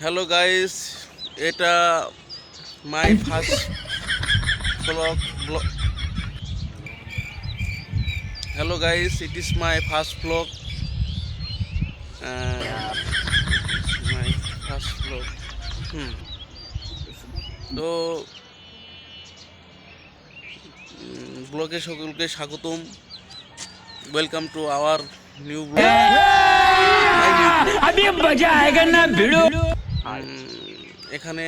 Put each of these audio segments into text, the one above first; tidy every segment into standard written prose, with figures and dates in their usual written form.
Hello guys, এটা my first blog. Hello guys, it is my first blog. My first blog. তো ব্লগে সকলকে স্বাগতম। Welcome to our new blog. अभी मजा आएगा ना भिड़ो। এখানে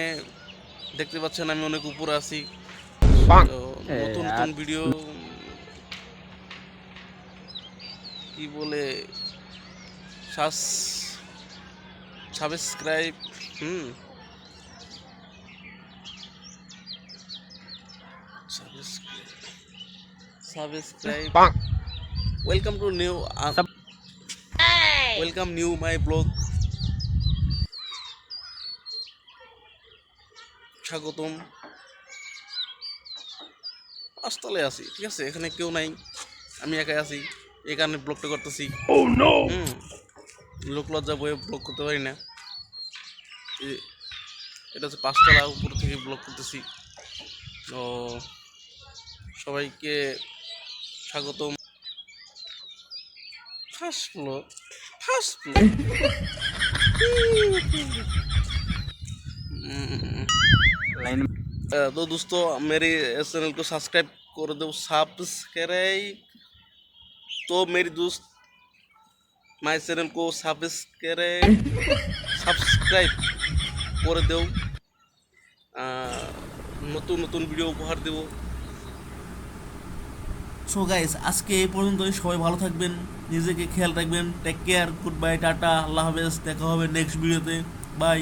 দেখতে পাচ্ছেন আমি অনেক উপরে আছি। তো নতুন নতুন ভিডিও কি বলে subscribe subscribe welcome to new welcome new my blog. স্বাগতম। পাঁচতলায় আছি, ঠিক আছে, এখানে কেউ নাই, আমি একাই আছি, এই কারণে ব্লগটা করতেছি। লোক লজ্জা বয়ে ব্লগ করতে পারি না। এটা হচ্ছে পাঁচতলা, উপর থেকে ব্লগ করতেছি। তো সবাইকে স্বাগতম। First blog. तो दोस्तों मेरे चैनल को सब्सक्राइब कर दो। सब्सक्राइब तो मेरी दोस्त माय चैनल को सब्सक्राइब করে দেও। নতুন নতুন ভিডিও উপহার দেব। সো গাইস, আজকে এই পর্যন্তই। সবাই ভালো থাকবেন, নিজেকে খেয়াল রাখবেন। Take care, goodbye, tata, আল্লাহ হাফেজ। দেখা হবে নেক্সট ভিডিওতে। বাই।